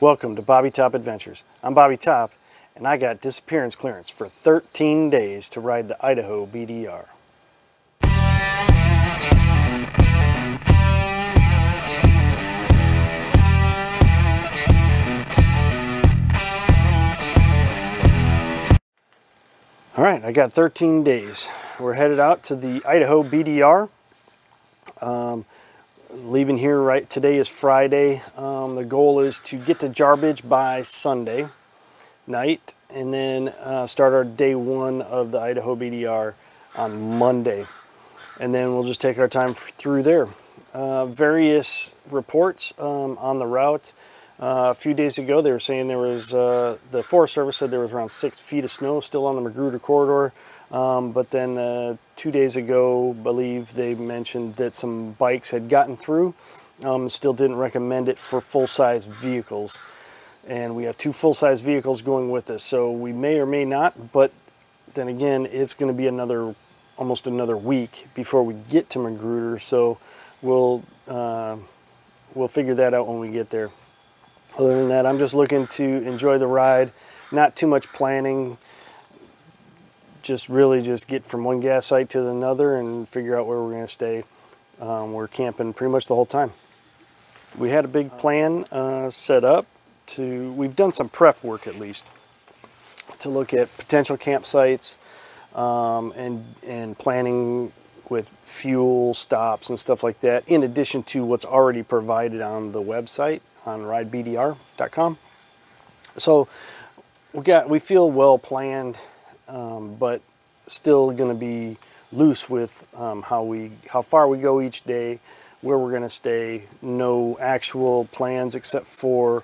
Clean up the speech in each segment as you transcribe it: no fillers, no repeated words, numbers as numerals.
Welcome to Bobby Top Adventures. I'm Bobby Top, and I got disappearance clearance for 13 days to ride the Idaho BDR. All right, I got 13 days. We're headed out to the Idaho BDR. Leaving here right today is Friday. The goal is to get to Jarbidge by Sunday night and then start our day one of the Idaho BDR on Monday. And then we'll just take our time through there. Various reports on the route. A few days ago they were saying there was, the Forest Service said there was around 6 feet of snow still on the Magruder corridor. But then 2 days ago, I believe they mentioned that some bikes had gotten through. Still didn't recommend it for full-size vehicles. And we have 2 full-size vehicles going with us, so we may or may not, but then again, it's going to be almost another week before we get to Magruder, so we'll figure that out when we get there. Other than that, I'm just looking to enjoy the ride, not too much planning. Just really just get from one gas site to another and figure out where we're going to stay. We're camping pretty much the whole time. We had a big plan set up we've done some prep work at least, to look at potential campsites and planning with fuel stops and stuff like that, in addition to what's already provided on the website on IDBDR.com. So we feel well planned. But still going to be loose with how far we go each day, where we're going to stay. No actual plans except for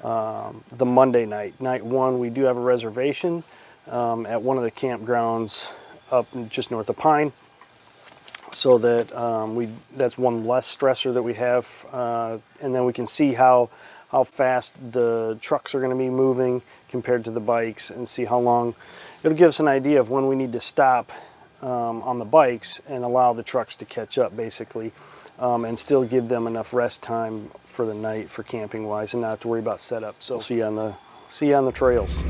the Monday night. Night one, we do have a reservation at one of the campgrounds up just north of Pine, so that that's one less stressor that we have, and then we can see how fast the trucks are going to be moving compared to the bikes, and see how long. It'll give us an idea of when we need to stop on the bikes and allow the trucks to catch up, basically, and still give them enough rest time for the night for camping wise, and not have to worry about setup. So see you on the trails.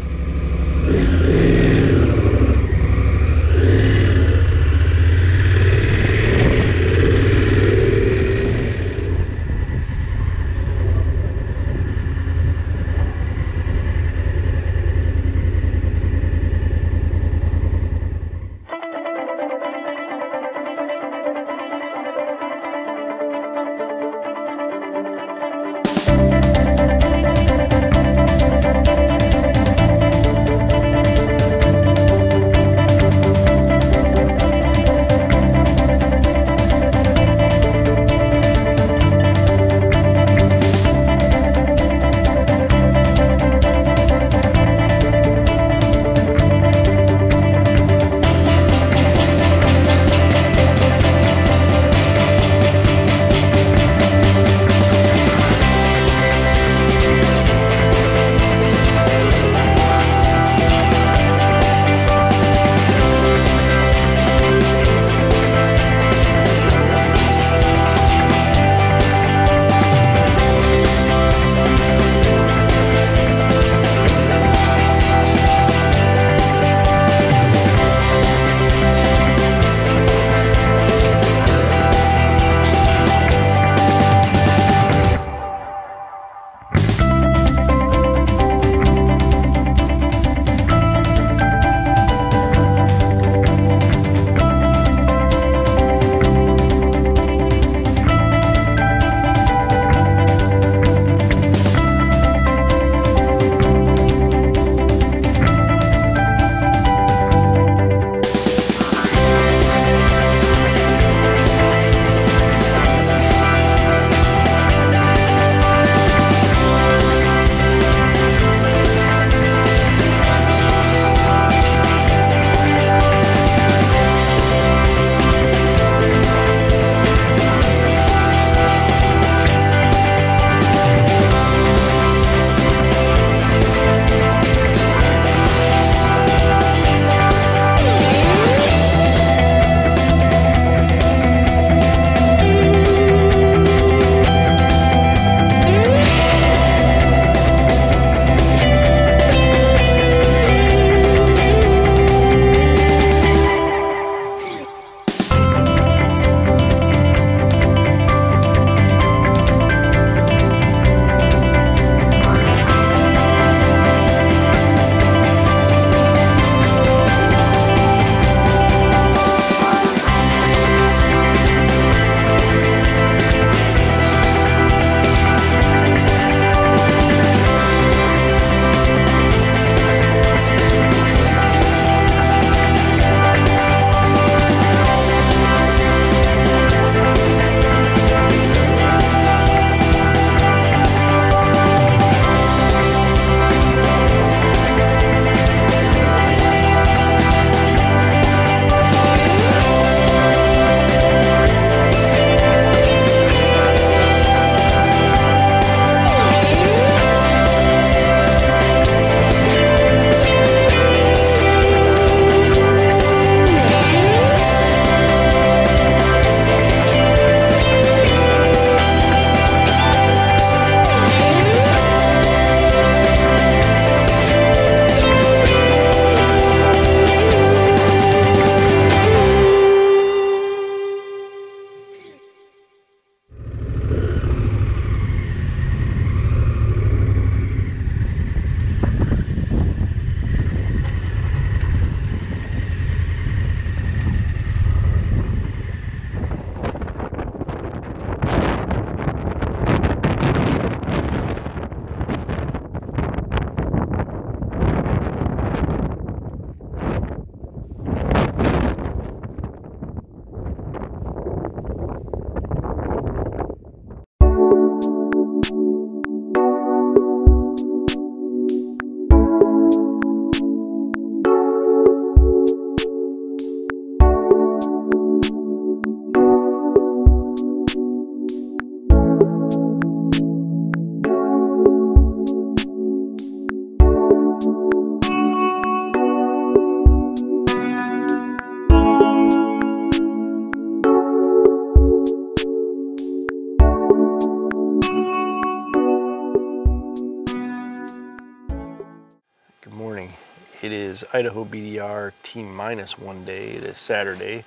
It is Idaho BDR T- 1 day. It is Saturday.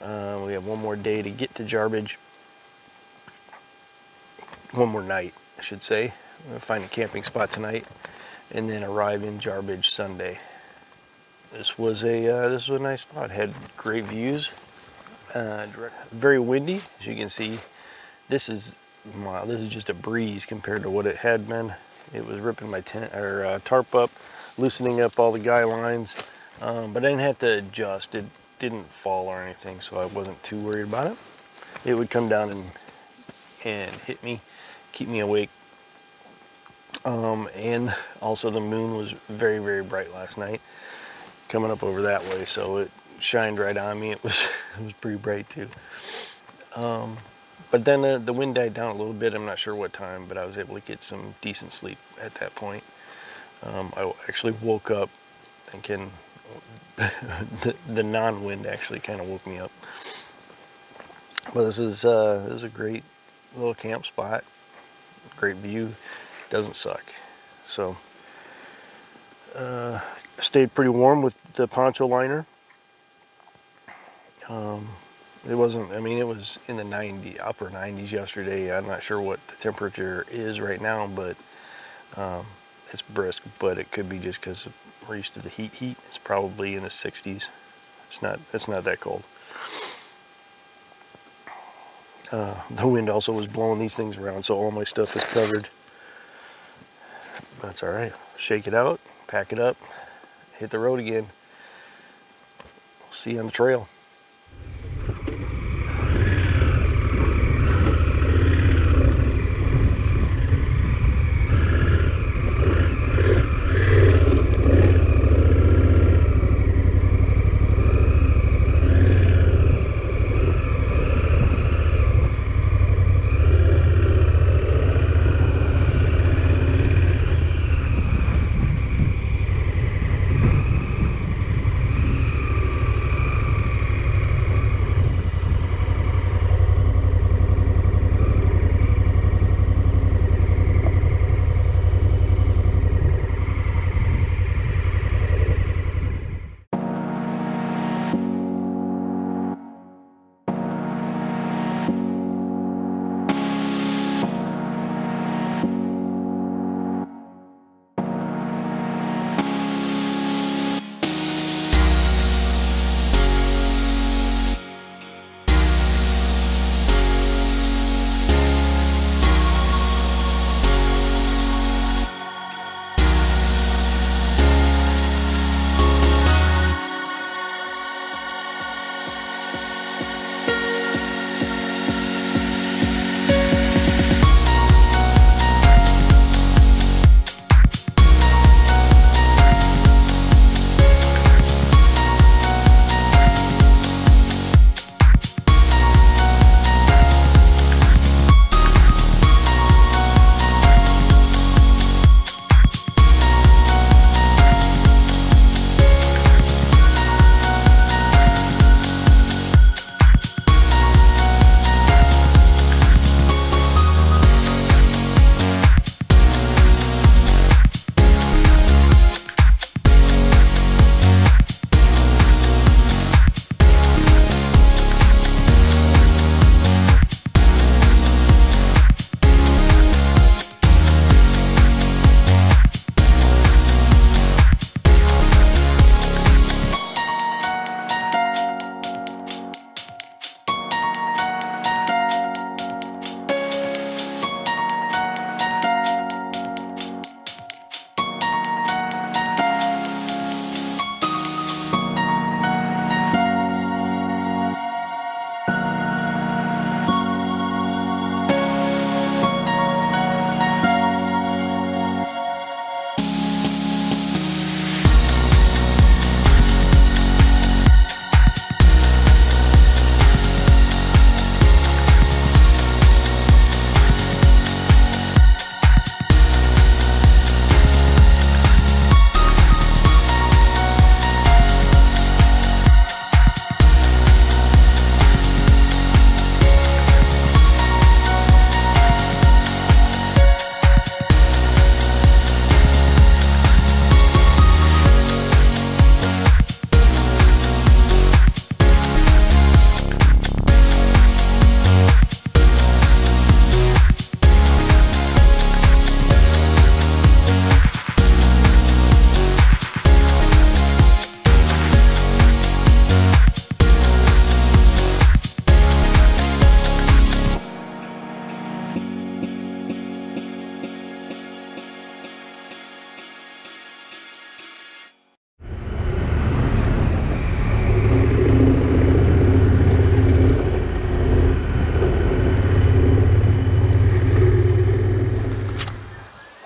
We have one more day to get to Jarbidge. One more night, I should say. We'll find a camping spot tonight, and then arrive in Jarbidge Sunday. This was a nice spot. Had great views. Very windy, as you can see. This is just a breeze compared to what it had been. It was ripping my tarp up, loosening up all the guy lines, but I didn't have to adjust. It didn't fall or anything, so I wasn't too worried about it. It would come down and hit me, keep me awake. And also the moon was very, very bright last night, coming up over that way, so it shined right on me. It was pretty bright too. But then the wind died down a little bit. I'm not sure what time, but I was able to get some decent sleep at that point. I actually woke up thinking the non-wind actually kind of woke me up. But this is a great little camp spot. Great view. Doesn't suck. So stayed pretty warm with the poncho liner. It wasn't, I mean, it was in the upper 90s yesterday. I'm not sure what the temperature is right now, but it's brisk, but it could be just because we're used to the heat. It's probably in the 60s. It's not that cold. The wind also was blowing these things around, so all my stuff is covered. That's all right. Shake it out, pack it up, hit the road again. See you on the trail.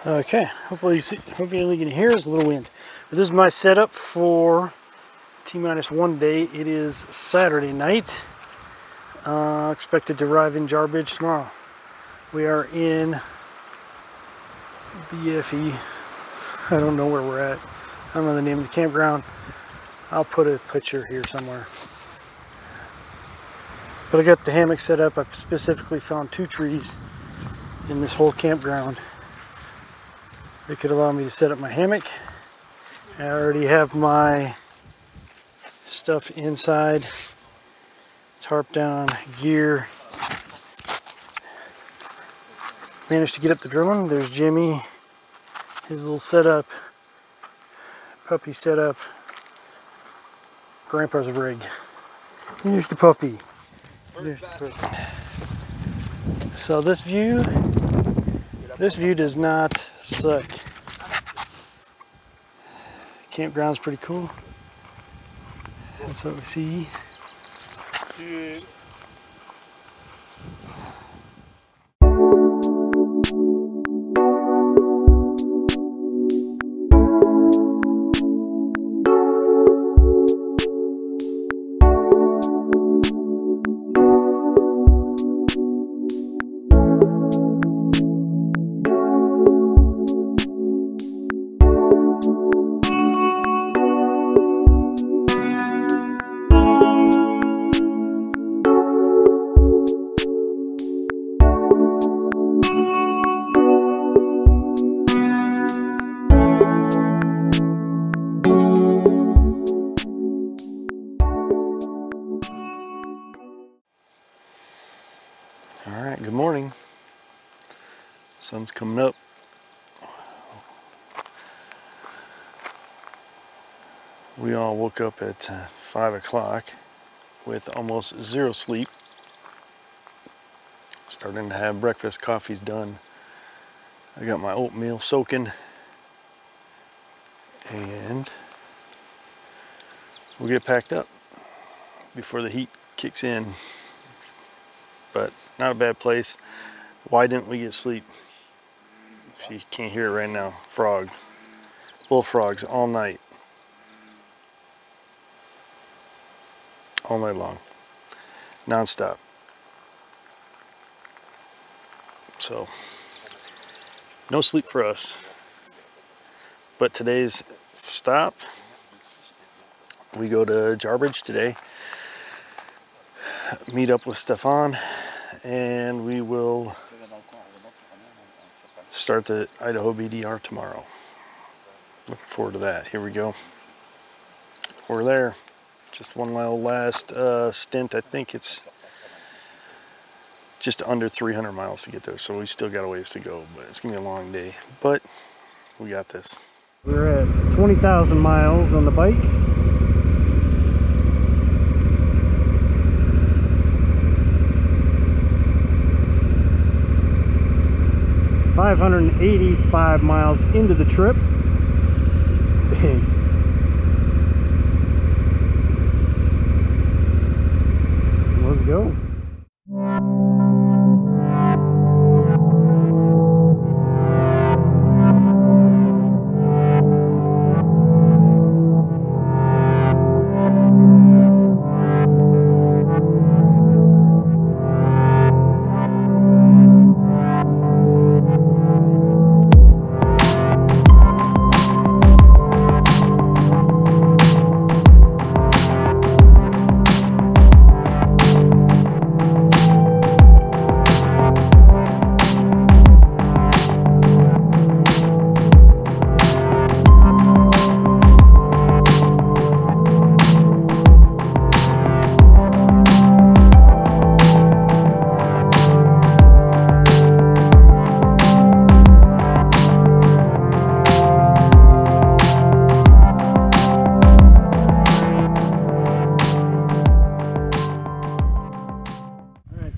Okay, hopefully you can hear us, a little wind. But this is my setup for T-1 day. It is Saturday night. Expected to arrive in Jarbidge tomorrow. We are in BFE. I don't know where we're at. I don't know the name of the campground. I'll put a picture here somewhere. But I got the hammock set up. I specifically found 2 trees in this whole campground that could allow me to set up my hammock. I already have my stuff inside, tarp down, gear. Managed to get up the drilling. There's Jimmy, his little setup, puppy setup, Grandpa's rig. Here's the puppy. There's the puppy. So this view does not suck. Campground's pretty cool. That's what we see. Alright, good morning. Sun's coming up. We all woke up at 5 o'clock with almost 0 sleep. Starting to have breakfast, coffee's done. I got my oatmeal soaking. And we'll get packed up before the heat kicks in. But not a bad place. Why didn't we get sleep? If you can't hear it right now, frog, bullfrogs all night long, non-stop. So no sleep for us. But today's stop, we go to Jarbidge today, meet up with Stefan, and we will start the Idaho BDR tomorrow. Looking forward to that. Here we go. We're there. Just one last stint. I think it's just under 300 miles to get there, so we still got a ways to go, but it's gonna be a long day, but we got this. We're at 20,000 miles on the bike. $585 miles into the trip. Dang. Let's go.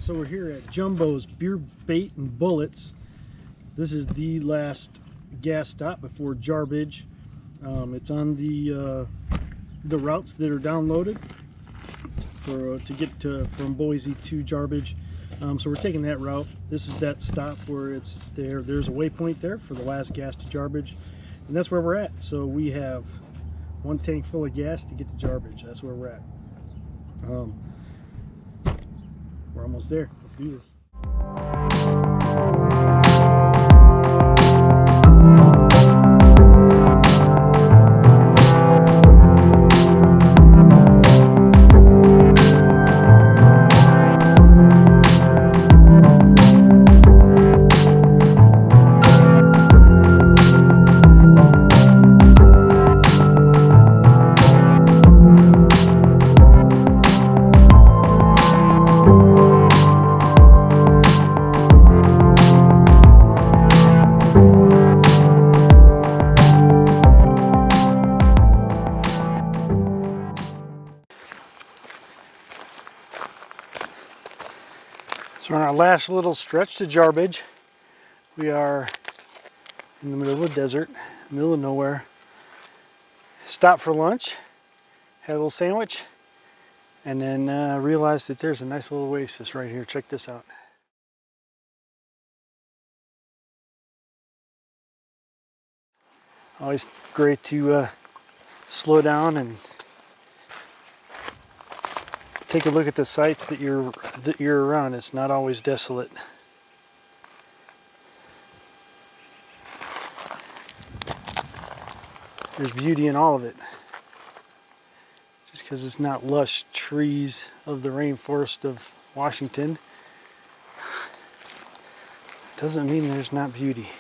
So we're here at Jumbo's Beer Bait and Bullets. This is the last gas stop before Jarbidge. It's on the routes that are downloaded to get from Boise to Jarbidge. So we're taking that route. This is that stop where it's there. There's a waypoint there for the last gas to Jarbidge, and that's where we're at. So we have one tank full of gas to get to Jarbidge. That's where we're at. We're almost there. Let's do this. So on our last little stretch to Jarbidge, we are in the middle of the desert, middle of nowhere. Stopped for lunch, had a little sandwich, and then realized that there's a nice little oasis right here. Check this out. Always great to slow down and take a look at the sights that you're around. It's not always desolate. There's beauty in all of it. Just because it's not lush trees of the rainforest of Washington doesn't mean there's not beauty.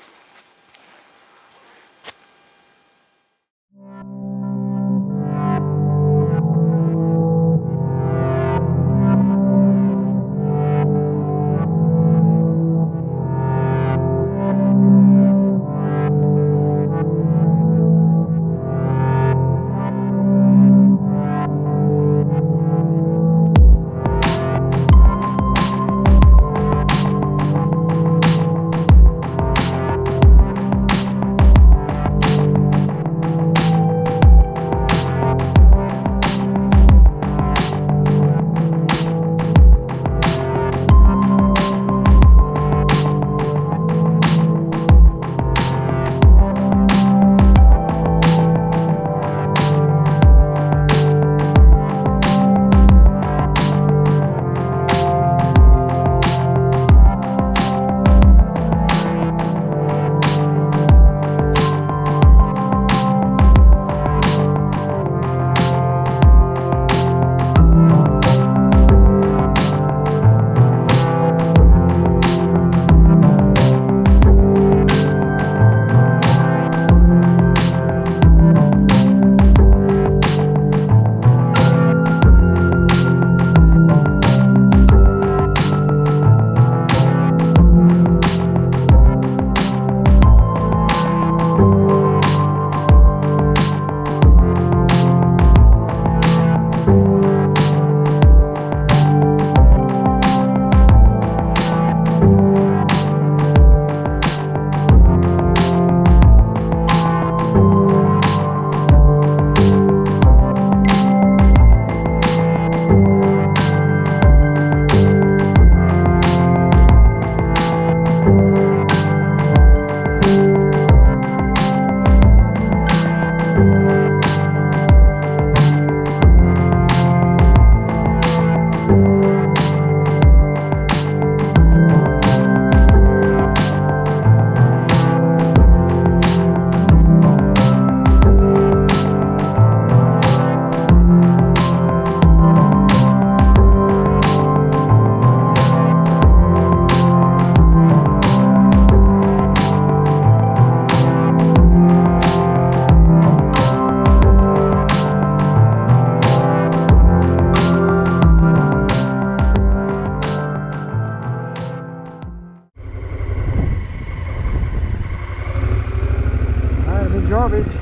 Jarbidge.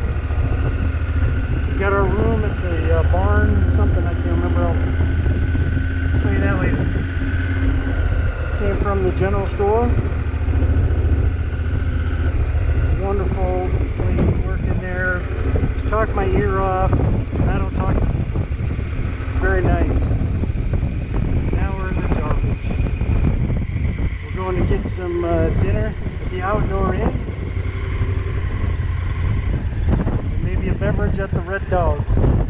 We got our room at the barn, something I can't remember. I'll show you that later. Just came from the general store. Wonderful lady working there. Just talked my ear off. I don't talk. Very nice. Now we're in the Jarbidge. get some dinner at the Outdoor Inn. And maybe a beverage at the Red Dog.